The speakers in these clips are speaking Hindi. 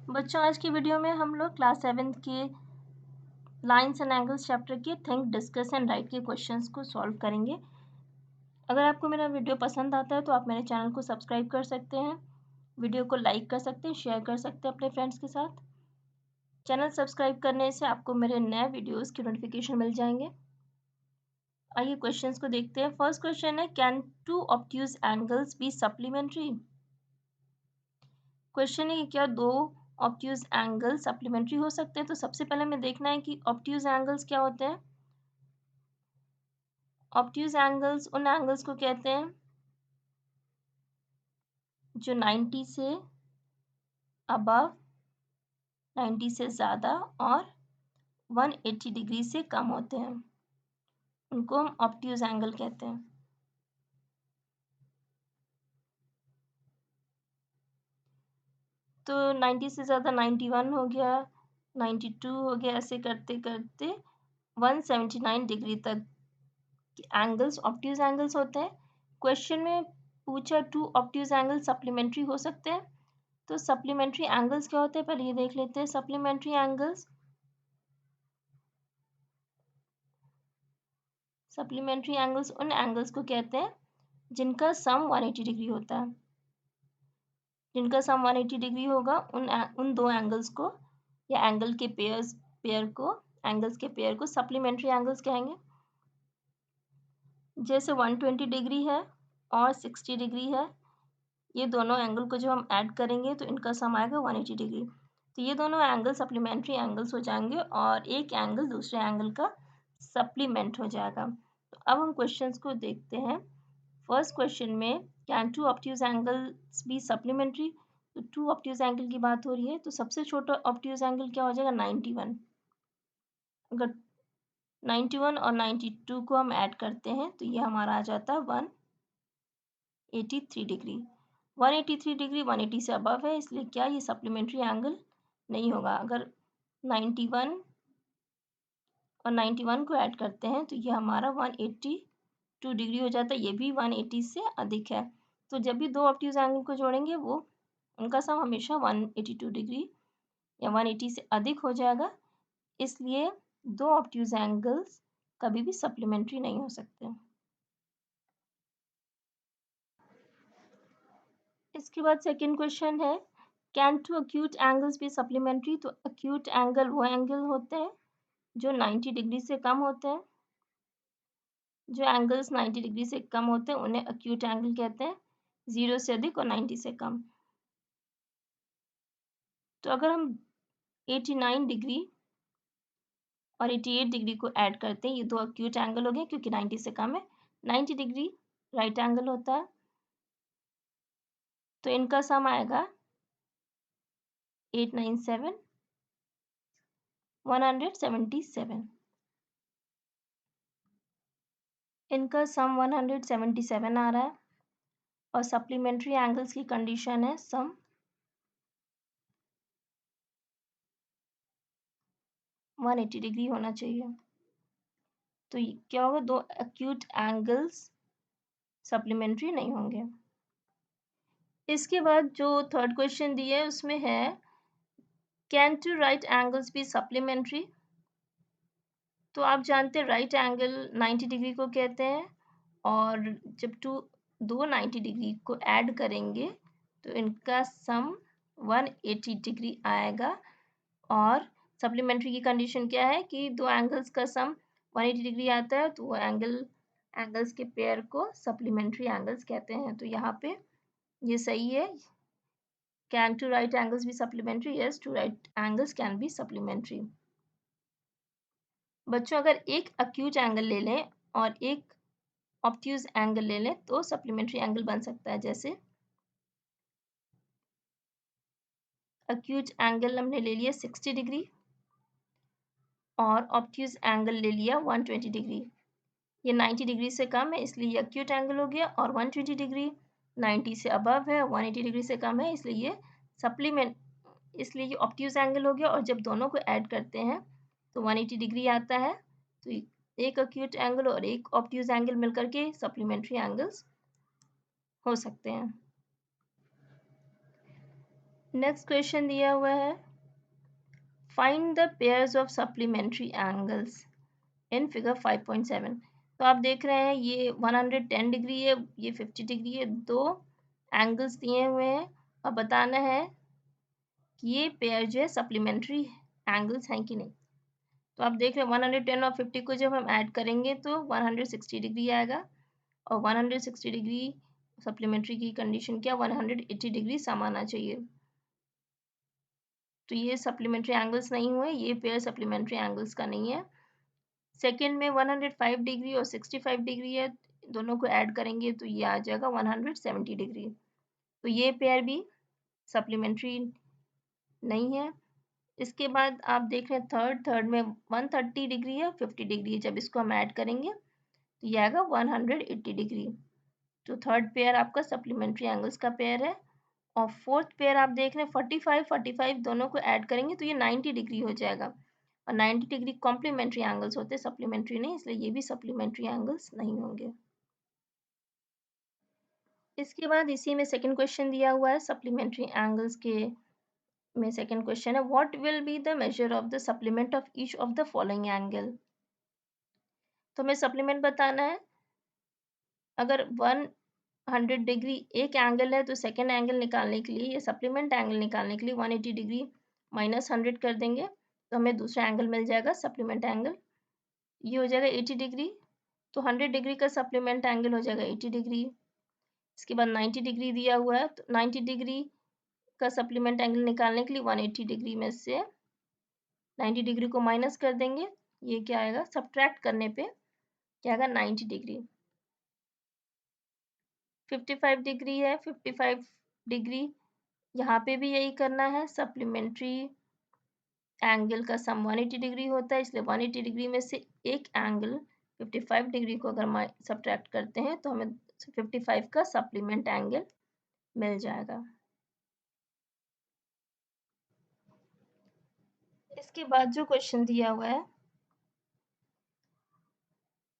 बच्चों, आज की वीडियो में हम लोग क्लास 7 के लाइन्स एंड एंगल्स चैप्टर के थिंक, डिस्कस एंड राइट के क्वेश्चंस को सॉल्व करेंगे। अगर आपको मेरा वीडियो पसंद आता है तो आप मेरे चैनल को सब्सक्राइब कर सकते हैं, वीडियो को लाइक कर सकते हैं, शेयर कर सकते हैं अपने फ्रेंड्स के साथ। चैनल सब्सक्राइब करने से आपको मेरे नए वीडियोज़ की नोटिफिकेशन मिल जाएंगे। आइए क्वेश्चंस को देखते हैं। फर्स्ट क्वेश्चन है, can two obtuse angles be supplementary? Question है कि क्या दो ऑब्ट्यूज एंगल सप्लीमेंट्री हो सकते हैं। तो सबसे पहले हमें देखना है कि ऑब्ट्यूज एंगल्स क्या होते हैं। ऑब्ट्यूज एंगल्स उन एंगल्स को कहते हैं जो 90 से अबव, 90 से ज़्यादा और 180 डिग्री से कम होते हैं, उनको हम ऑब्ट्यूज एंगल कहते हैं। तो 90 से ज़्यादा 91 हो गया, 92 हो गया, ऐसे करते करते 179 डिग्री तक एंगल्स ऑब्ट्यूज एंगल्स होते हैं। क्वेश्चन में पूछा टू ऑब्ट्यूज एंगल सप्लीमेंट्री हो सकते हैं। तो सप्लीमेंट्री एंगल्स क्या होते हैं, पहले ये देख लेते हैं। सप्लीमेंट्री एंगल्स उन एंगल्स को कहते हैं जिनका सम 180 डिग्री होता है। जिनका सम 180 डिग्री होगा उन दो एंगल्स को या एंगल्स के पेयर को सप्लीमेंट्री एंगल्स कहेंगे। जैसे 120 डिग्री है और 60 डिग्री है, ये दोनों एंगल को जब हम ऐड करेंगे तो इनका सम आएगा 180 डिग्री। तो ये दोनों एंगल सप्लीमेंट्री एंगल्स हो जाएंगे और एक एंगल दूसरे एंगल का सप्लीमेंट हो जाएगा। तो अब हम क्वेश्चंस को देखते हैं। फर्स्ट क्वेश्चन में can two obtuse angles be supplementary? तो टू ऑब्ट्यूज एंगल की बात हो रही है, तो सबसे छोटा ऑब्ट्यूज एंगल क्या हो जाएगा, 91। अगर 91 और 92 को हम ऐड करते हैं तो ये हमारा आ जाता है 183 डिग्री। 183 डिग्री 180 से अबव है, इसलिए क्या ये सप्लीमेंट्री एंगल नहीं होगा। अगर 91 और 91 को ऐड करते हैं तो ये हमारा 182 डिग्री हो जाता है, ये भी 180 से अधिक है। तो जब भी दो ऑब्ट्यूज एंगल को जोड़ेंगे वो उनका सम हमेशा 182 डिग्री या 180 से अधिक हो जाएगा, इसलिए दो ऑब्ट्यूज एंगल्स कभी भी सप्लीमेंट्री नहीं हो सकते। इसके बाद सेकंड क्वेश्चन है, can two acute angles be supplementary? तो अक्यूट एंगल वो एंगल होते हैं जो 90 डिग्री से कम होते हैं। जो एंगल्स 90 डिग्री से कम होते हैं उन्हें अक्यूट एंगल कहते हैं, 0 से अधिक और 90 से कम। तो अगर हम 89 डिग्री और 88 डिग्री को ऐड करते हैं, ये दो अक्यूट एंगल हो गए क्योंकि 90 से कम है। 90 डिग्री राइट एंगल होता है, तो इनका सम आएगा 897 177। इनका सम 177 आ रहा है और सप्लीमेंट्री एंगल्स की कंडीशन है सम 180 डिग्री होना चाहिए। तो क्या होगा, दो एक्यूट एंगल्स सप्लीमेंट्री नहीं होंगे। इसके बाद जो थर्ड क्वेश्चन दिया है उसमें है, can two right angles be supplementary? तो आप जानते हैं राइट एंगल 90 डिग्री को कहते हैं और जब दो 90 डिग्री को ऐड करेंगे तो इनका सम 180 डिग्री आएगा। और सप्लीमेंट्री की कंडीशन क्या है कि दो एंगल्स का सम 180 डिग्री आता है, तो वो एंगल्स के पेयर को सप्लीमेंट्री एंगल्स कहते हैं। तो यहाँ पे ये सही है। Can two right angles be supplementary? Yes, two right angles can be supplementary. बच्चों, अगर एक अक्यूट एंगल ले लें और एक ऑब्ट्यूज एंगल ले लें तो सप्लीमेंट्री एंगल बन सकता है। जैसे अक्यूट एंगल हमने ले लिया 60 डिग्री और ऑब्ट्यूज एंगल ले लिया 120 डिग्री। ये 90 डिग्री से कम है इसलिए ये अक्यूट एंगल हो गया, और 120 डिग्री 90 से अबव है, 180 डिग्री से कम है, इसलिए ये ऑब्ट्यूज एंगल हो गया। और जब दोनों को ऐड करते हैं तो 180 डिग्री आता है। तो एक अक्यूट एंगल और एक ऑब्ट्यूज एंगल मिलकर के सप्लीमेंट्री एंगल्स हो सकते हैं। नेक्स्ट क्वेश्चन दिया हुआ है find the pairs of supplementary angles in figure 5.7। तो आप देख रहे हैं ये 110 डिग्री है, ये 50 डिग्री है, दो एंगल्स दिए हुए हैं और बताना है कि ये पेयर जो है सप्लीमेंट्री एंगल्स हैं कि नहीं। तो आप देख रहे हैं 110 और 50 को जब हम ऐड करेंगे तो 160 डिग्री आएगा और 160 डिग्री सप्लीमेंट्री की कंडीशन क्या 180 डिग्री सम आना चाहिए। तो ये सप्लीमेंट्री एंगल्स नहीं हुए, ये पेयर सप्लीमेंट्री एंगल्स का नहीं है। सेकेंड में 105 डिग्री और 65 डिग्री है, दोनों को ऐड करेंगे तो ये आ जाएगा 170 डिग्री। तो ये पेयर भी सप्लीमेंट्री नहीं है। इसके बाद आप देख रहे हैं थर्ड में 130 डिग्री है, 50 डिग्री है, जब इसको हम ऐड करेंगे तो ये आएगा 180 डिग्री। तो थर्ड पेयर आपका सप्लीमेंट्री एंगल्स का पेयर है। और फोर्थ पेयर आप देख रहे हैं 45 दोनों को ऐड करेंगे तो ये 90 डिग्री हो जाएगा और 90 डिग्री कॉम्प्लीमेंट्री एंगल्स होते हैं, सप्लीमेंट्री नहीं, इसलिए ये भी सप्लीमेंट्री एंगल्स नहीं होंगे। इसके बाद इसी में सेकंड क्वेश्चन दिया हुआ है सप्लीमेंट्री एंगल्स के में सेकंड क्वेश्चन है what will be the measure of the supplement of each of the following angle. तो हमें सप्लीमेंट बताना है। अगर 100 डिग्री एक एंगल है तो सेकेंड एंगल निकालने के लिए या सप्लीमेंट एंगल निकालने के लिए 180 डिग्री माइनस 100 कर देंगे तो हमें दूसरा एंगल मिल जाएगा सप्लीमेंट एंगल, ये हो जाएगा 80 डिग्री। तो 100 डिग्री का सप्लीमेंट एंगल हो जाएगा 80 डिग्री। इसके बाद 90 डिग्री दिया हुआ है तो 90 डिग्री का सप्लीमेंट एंगल निकालने के लिए 180 डिग्री में से 90 डिग्री को माइनस कर देंगे, ये क्या आएगा सब्ट्रैक्ट करने पे क्या आएगा 90 डिग्री। 55 डिग्री है, 55 डिग्री यहाँ पे भी यही करना है, सप्लीमेंट्री एंगल का सम 180 डिग्री होता है, इसलिए 180 डिग्री में से एक एंगल 55 डिग्री को अगर सब्ट्रैक्ट करते हैं तो हमें 55 का सप्लीमेंट एंगल मिल जाएगा। इसके बाद जो क्वेश्चन दिया हुआ है,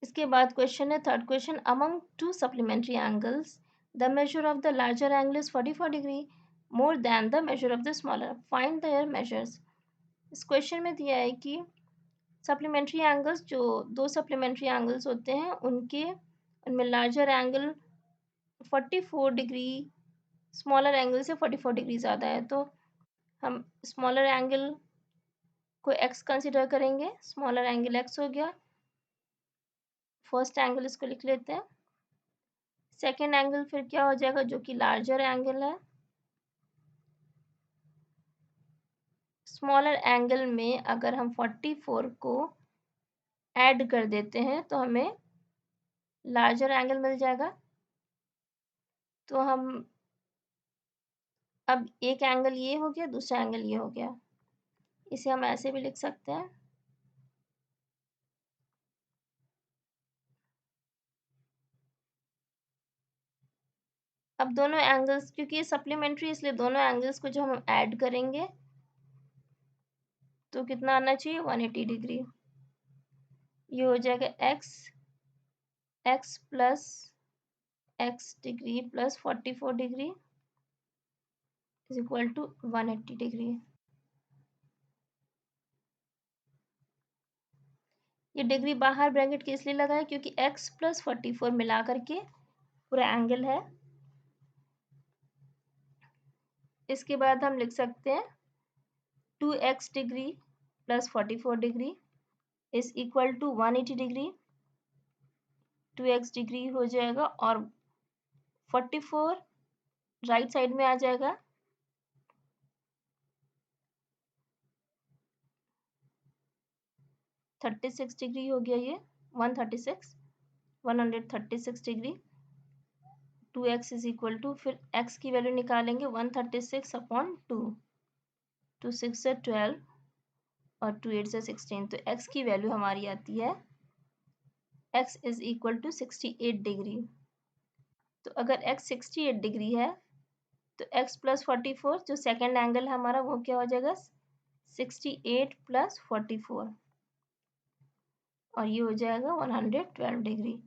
इसके बाद क्वेश्चन है third question among to supplementary angles the measure of the larger angle is 44 degree more than the measure of the smaller, find there measures. इस क्वेश्चन में दिया है कि सप्लीमेंट्री एंगल्स जो दो सप्लीमेंट्री एंगल्स होते हैं उनमें larger angle 44 degree smaller angle से 44 डिग्री ज़्यादा है, तो हम स्मॉलर एंगल को x कंसिडर करेंगे, स्मॉलर एंगल x हो गया। फर्स्ट एंगल इसको लिख लेते हैं। सेकेंड एंगल फिर क्या हो जाएगा जो कि लार्जर एंगल है। स्मॉलर एंगल में अगर हम 44 को ऐड कर देते हैं तो हमें लार्जर एंगल मिल जाएगा। तो हम अब एक एंगल ये हो गया, दूसरा एंगल ये हो गया, इसे हम ऐसे भी लिख सकते हैं। अब दोनों एंगल्स क्योंकि ये सप्लीमेंट्री इसलिए दोनों एंगल्स को जो हम ऐड करेंगे तो कितना आना चाहिए 180 डिग्री। ये हो जाएगा x plus x degree plus 44 degree is equal to 180 degree. ये डिग्री बाहर ब्रैकेट के इसलिए लगा है क्योंकि x प्लस 44 मिला करके पूरा एंगल है। इसके बाद हम लिख सकते हैं 2x degree plus 44 degree is equal to 180 degree. 2x degree हो जाएगा और 44 राइट साइड में आ जाएगा, 36 डिग्री हो गया, ये 136 degree. 2x is equal to फिर x की वैल्यू निकालेंगे 136 अपॉन 2, 2 6 से 12 और 2 8 से 16, तो x की वैल्यू हमारी आती है x is equal to 68 degree. तो अगर x 68 डिग्री है तो x प्लस 44 जो सेकेंड एंगल है हमारा वो क्या हो जाएगा 68 प्लस 44 और ये हो जाएगा 112 डिग्री।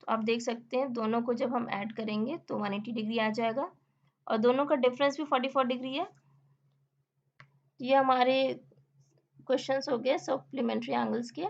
तो आप देख सकते हैं दोनों को जब हम ऐड करेंगे तो 180 डिग्री आ जाएगा और दोनों का डिफरेंस भी 44 डिग्री है, ये हमारे क्वेश्चंस हो गए सप्लीमेंट्री एंगल्स के।